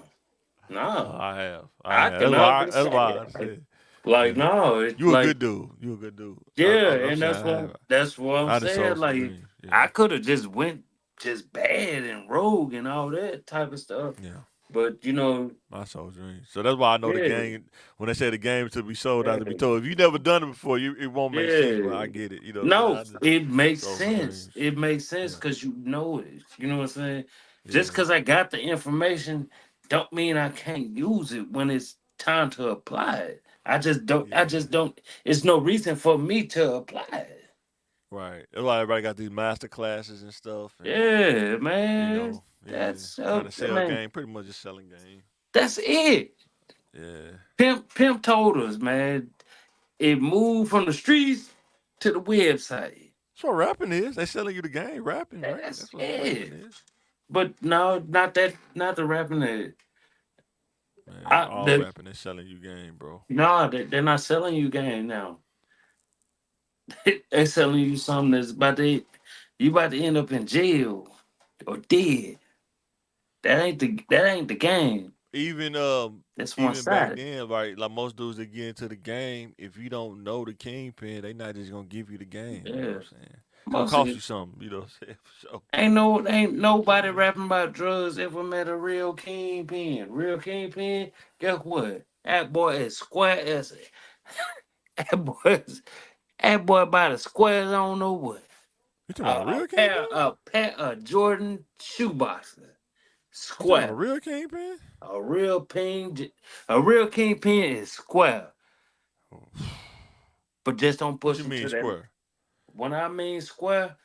no. I have. I I have. can That's why understand. I said. Like, Yeah. no, it's You a like, good dude. You a good dude. yeah, I'm and saying I have. that's what I'm I done saying. sold some Like, dreams. Yeah. I could have just went just bad and rogue and all that type of stuff. Yeah. But I sold dreams. So that's why I know the yeah, game. When they say the game is to be sold, not to be yeah, told. If you never done it before, it won't make sense. But I yeah. get it. You know what I'm saying? No, I just it makes sold some sense. dreams. It makes sense Yeah. because you know it. You know what I'm saying? Just Yeah. because I got the information, don't mean I can't use it when it's time to apply it. I just don't. I Yeah. just don't. It's no reason for me to apply it. Right. That's why everybody got these master classes and stuff, and Yeah, you man. know, yeah, That's trying to sell man. game. Pretty much just selling game. That's it. Yeah. Pimp told us, man. It moved from the streets to the website. That's what rapping is. They selling you the game. Rapping, right? That's That's what rapping it. is. But no, not that. Not the rapping that. Man, all The rapping is selling you game, bro. no, they're not selling you game now. They're selling you something that's about to you about to end up in jail or dead. That ain't the game. Even That's one even back sided. then, right? Like most dudes that get into the game, if you don't know the kingpin, they not just gonna give you the game. You know what Yeah. I'm saying? It's gonna Most of cost it you something. You know what I'm saying? For sure. ain't nobody rapping about drugs ever met a real kingpin. Real kingpin, guess what? That boy is square as that boy is that boy about as square as I don't know what. You talking about a real A pair of Jordan shoeboxes. You talking about a Square. real kingpin? A real pin, a real kingpin is square, but just don't What push you him mean to that. square? When I mean square,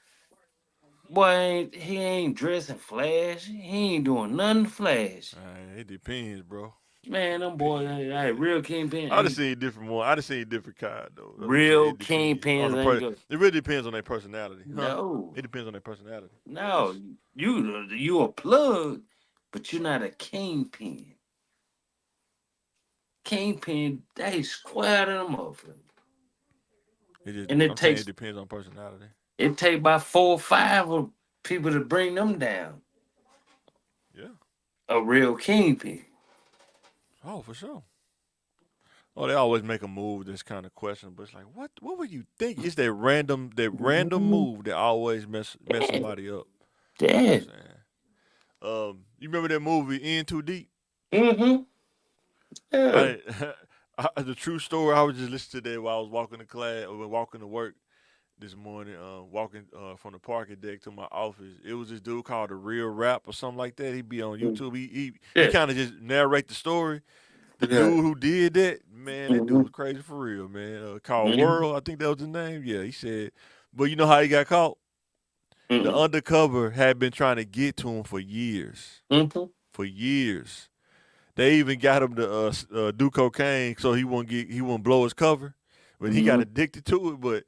boy, he ain't dressing flashy. He ain't doing nothing flashy. It depends, bro. Man, them boys, real kingpin I just ain't seen different one. I just seen different kind though. That's what I'm saying. real It depends on kingpins the ain't person. good. It really depends on their personality, huh? No, It depends on their personality. no, you a plug, but you're not a kingpin. Kingpin, they square to them motherfuckers. And I'm saying it depends on personality. it take about 4 or 5 of people to bring them down. Yeah. A real kingpin. Oh, for sure. Oh, they always make a move that's kind of questionable. But it's like, what would you think? It's that random move that always mess somebody up. You know what Yeah. I'm saying? You remember that movie In Too Deep? Mm-hmm. Yeah. The true story. I was just listening to that while I was walking to class or walking to work this morning. Walking from the parking deck to my office. It was this dude called The Real Rap or something like that. He'd be on YouTube. He Yeah. kind of just narrate the story. The Yeah. dude who did that, man, that dude Mhm. was crazy for real, man. Called Mhm. World, I think that was his name. Yeah, he said, but you know how he got caught? The Mhm. undercover had been trying to get to him for years. Mhm. For years. They even got him to do cocaine so he wouldn't blow his cover. But he got Mhm. addicted to it. But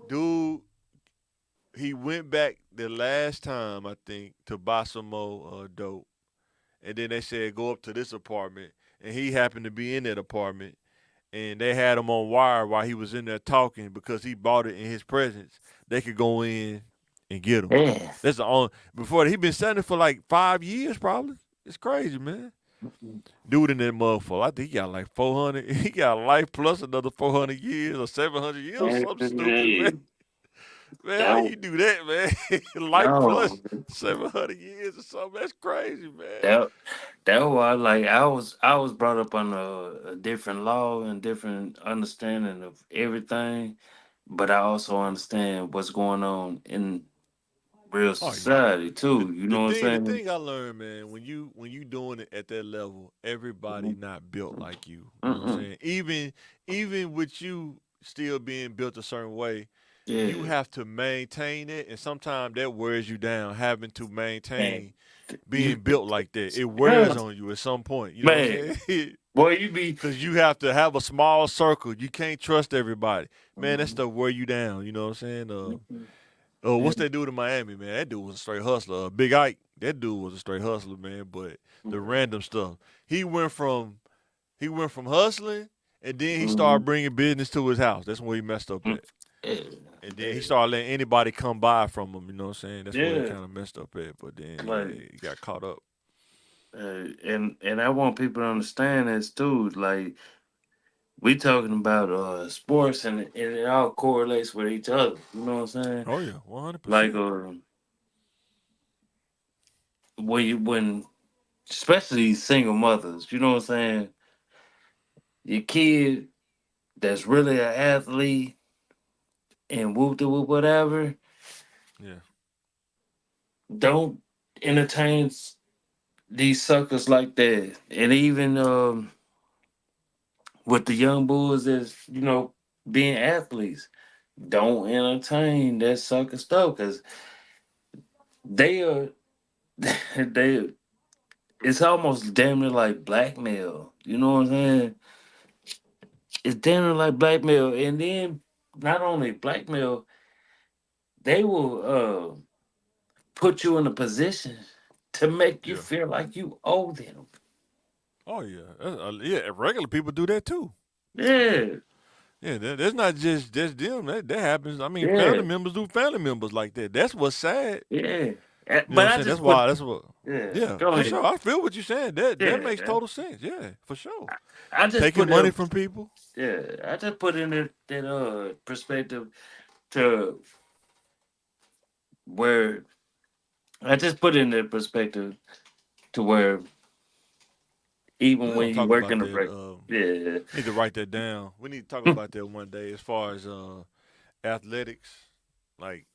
dude, he went back the last time, I think, to buy some more dope. And then they said go up to this apartment, and he happened to be in that apartment, and they had him on wire while he was in there talking because he bought it in his presence. They could go in and get him. Yeah. That's the only before he been selling it for like 5 years probably. It's crazy, man. Dude in that motherfucker, I think he got like 400. He got life plus another 400 years or 700 years or something stupid, man. Man, how you do that, man? Life No. plus 700 years or something. That's crazy, man. That was like I was brought up on a different law and different understanding of everything, but I also understand what's going on in real Oh yeah. society too. You know what The I'm saying? thing I learned, man, when you doing it at that level, everybody not built like you. You know what I'm Mm-mm. saying? Even with you still being built a certain way, you Yeah. have to maintain it, and sometimes that wears you down. Having to Man. maintain You, being built like that, it yeah. wears on you at some point. You know what Man. I'm saying? Boy, you be Because you have to have a small circle. You can't trust everybody. Man, that stuff wear you down. You know what I'm saying? Oh, yeah. what's that dude in Miami, man? That dude was a straight hustler. Big Ike, that dude was a straight hustler, man. But the random stuff, he went from hustling And then he Mhm. started bringing business to his house. That's when he messed up Mm. at. Yeah. And then he started letting anybody come by from him. You know what I'm saying? That's where he Yeah. kind of messed up at. But then Like, he got caught up. and I want people to understand this too. Like, we talking about sports, and it all correlates with each other. You know what I'm saying? Oh yeah, Like, 100%. when especially single mothers, you know what I'm saying? Your kid that's really an athlete and whoop de whoop whatever, Yeah, don't entertain these suckers like that. And even with the young bulls that's, being athletes, don't entertain that sucker stuff because they are they it's almost damn near like blackmail. You know what I'm saying? It's damn near like blackmail. And then not only blackmail, they will put you in a position to make you yeah. feel like you owe them. Oh yeah, yeah. Regular people do that too. Yeah, Yeah, that's not just them. That happens. I mean, yeah, family members do family members like that. That's what's sad. yeah. You know But what I'm I saying? That's just why. put, That's what. yeah, Yeah, go for ahead. sure. I feel what you're saying. That makes Yeah, total sense. Yeah, for sure. I just Taking put money it, from people. yeah, I just put in that perspective to where I just put in the perspective to where We're even gonna when you talk work about in the that. break, yeah, Need to write that down. We need to talk about that one day as far as athletics, like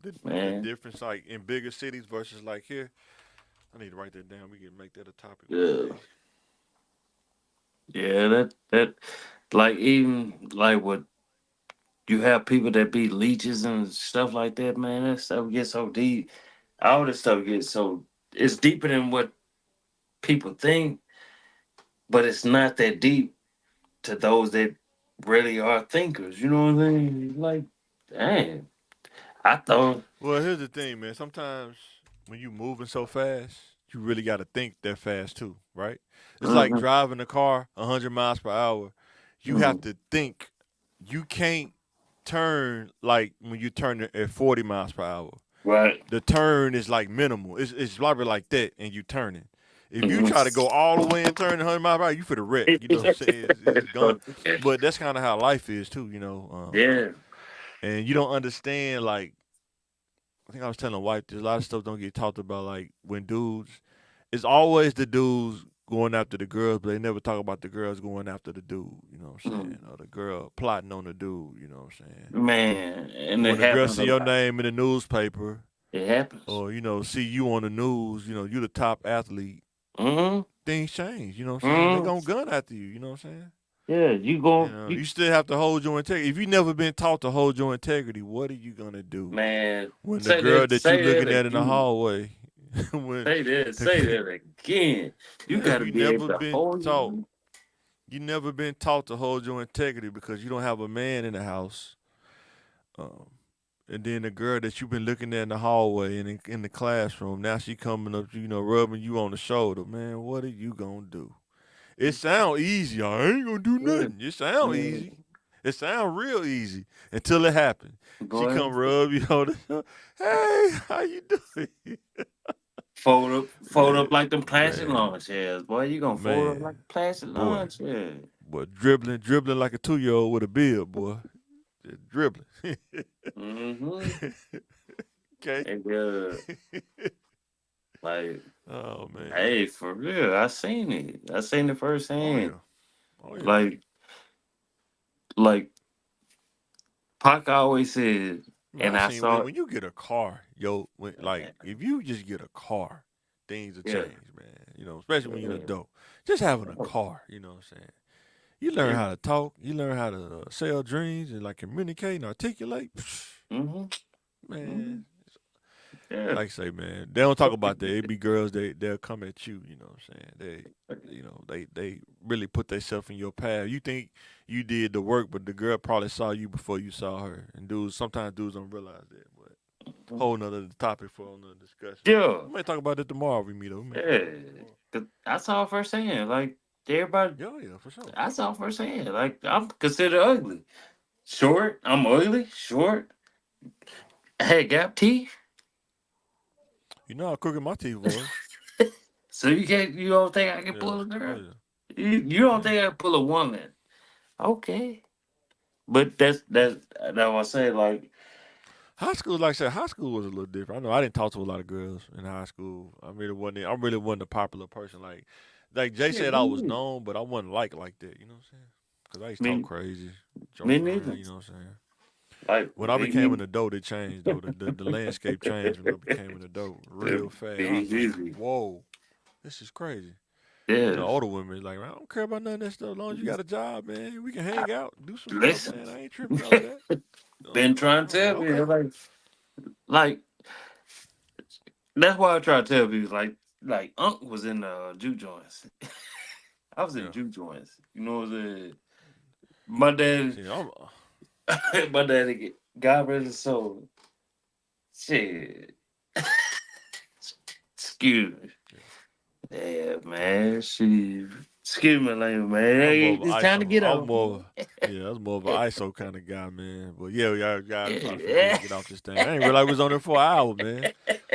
the man, difference, like in bigger cities versus like here. I need to write that down. We can make that a topic one yeah, day. yeah, that like even like what you have people that be leeches and stuff like that, man. That stuff gets so deep. All this stuff gets so it's deeper than what people think, but it's not that deep to those that really are thinkers. You know what I'm saying? Like, dang, I thought, Well, here's the thing, man. Sometimes when you moving so fast, you really got to think that fast too, right? It's like mhm, driving a car 100 miles per hour. You have mhm, to think. You can't turn like when you turn at 40 miles per hour. right, The turn is like minimal. It's probably like that, and you turning. If you mhm. try to go all the way and turn 100 miles per hour, you for the wreck. You know what I'm saying? It's gone. But that's kind of how life is too, you know. Yeah, And you don't understand like I think I was telling a wife there's a lot of stuff don't get talked about like when dudes it's always the dudes going after the girls, but they never talk about the girls going after the dude, you know what I'm saying? mhm. Or the girl plotting on the dude, you know what I'm saying? Man, and When it the girl happens see a your lot. name in the newspaper It happens. or, see you on the news, you the top athlete, Mm-hmm. things change, you know what I'm saying? They Mm-hmm. gonna gun after you, you know what I'm saying? Yeah, you You go, know, you you still have to hold your integrity. If you never been taught to hold your integrity, what are you gonna do man. when the girl that you Say that looking at in the again. hallway, when Say the that again. You yeah, got if to you be able never to been hold taught, you. you never been taught to hold your integrity because you don't have a man in the house. Um, and then the girl that you've been looking at in the hallway and in the classroom, now she coming up, rubbing you on the shoulder. Man, what are you gonna do? It sound easy. I ain't gonna do Yeah, nothing. It sound yeah. easy. It sound real easy until it happen. She Boy, come rub you on the shoulder. Hey, how you doing? fold up man, like them plastic man, lawn chairs. Boy, you gonna fold up man, like a plastic boy. lawn chair. Boy, dribbling like a 2-year-old with a beard, boy. Just dribbling. Mm-hmm. okay. And like, oh man. hey, for real, I seen it. I seen it Oh firsthand. yeah. Oh yeah. Like, like Pac always said, Man, and I I seen saw it. when you get a car, like Man, if you just get a car, things will yeah, change, man. Especially when you're an adult. Just having a car, you know what I'm saying? You learn yeah. how to talk, you learn how to sell dreams and like communicate and articulate. Mm-hmm. Mm-hmm. Man, Yeah. like I say, man, they don't talk about that. It be girls they'll come at you. You know what I'm saying? They really put themselves in your path. You think you did the work, but the girl probably saw you before you saw her. And sometimes dudes don't realize that. But whole nother topic for another discussion. Yeah. We may talk about it tomorrow. We meet up. We may talk Yeah. about it tomorrow. 'Cause I saw it firsthand. Like, Everybody, Yeah, for sure. I saw firsthand. Like I'm considered ugly. Short. I'm ugly. Short. I had gap teeth. You know how crooked my teeth was. So you can't. You don't think I can Yeah. pull a Oh girl? yeah. You don't think I can pull a woman? Okay. But that's what I say. Like High school, like I said, high school was a little different. I know I didn't talk to a lot of girls in high school. I really wasn't a popular person. Like Jay shit, said, me I was neither. known, but I wasn't like that. You know what I'm saying? Because I used to talk Me, crazy, joke me around. neither. You know what I'm saying? Like When I me became an neither. adult, it changed though. The landscape changed when I became an adult real fast. I was like, Easy. whoa, this is crazy. You know, Yes. older women like, I don't care about none of that stuff. As long as you got a job, man, we can hang out, do some stuff, Listen. man. I ain't tripping all of that. Been trying to I'm like, tell me okay. like that's why I try to tell people like Unc was in juke joints. I was in Yeah. juke joints. You know what I'm saying? My dad, See, I'm, my daddy got rid of his soul. Shit. Excuse me. Yeah, man. She. Excuse me, language, man. I'm Hey, more of an it's time to ISO. get up. I was more of an ISO kind of guy, man. But yeah, y'all gotta try to figure a way Yeah. to get off this thing. I didn't realize we was on there for an hour, man.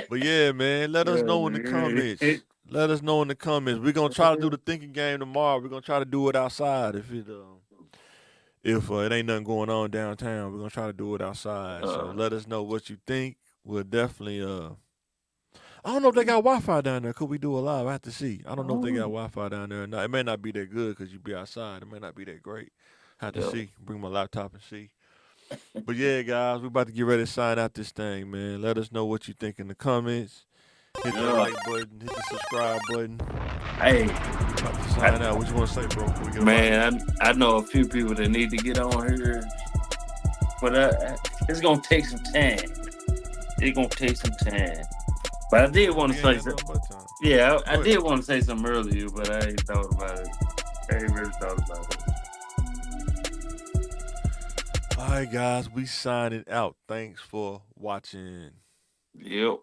But yeah, man, let us know in the comments. Let us know in the comments. We're gonna try to do the thinking game tomorrow. We're gonna try to do it outside if it ain't nothing going on downtown. We're gonna try to do it outside. So let us know what you think. We'll definitely I don't know if they got Wi-Fi down there. Could we do a live? I have to see. I don't know if they got Wi-Fi down there or not. It may not be that good because you be outside. It may not be that great. Have to Yeah. see. Bring my laptop and see. But yeah, guys, we about to get ready to sign out this thing, man. Let us know what you think in the comments. Hit the like button. Hit the subscribe button. Hey, About to sign out. What you want to say, bro? Before we get man, I know a few people that need to get on here, but it's gonna take some time. It's gonna take some time. But I did want to say something. Yeah, I did want to say something earlier, but I ain't thought about it. I ain't really thought about it. All right, guys, we signing out. Thanks for watching. Yep.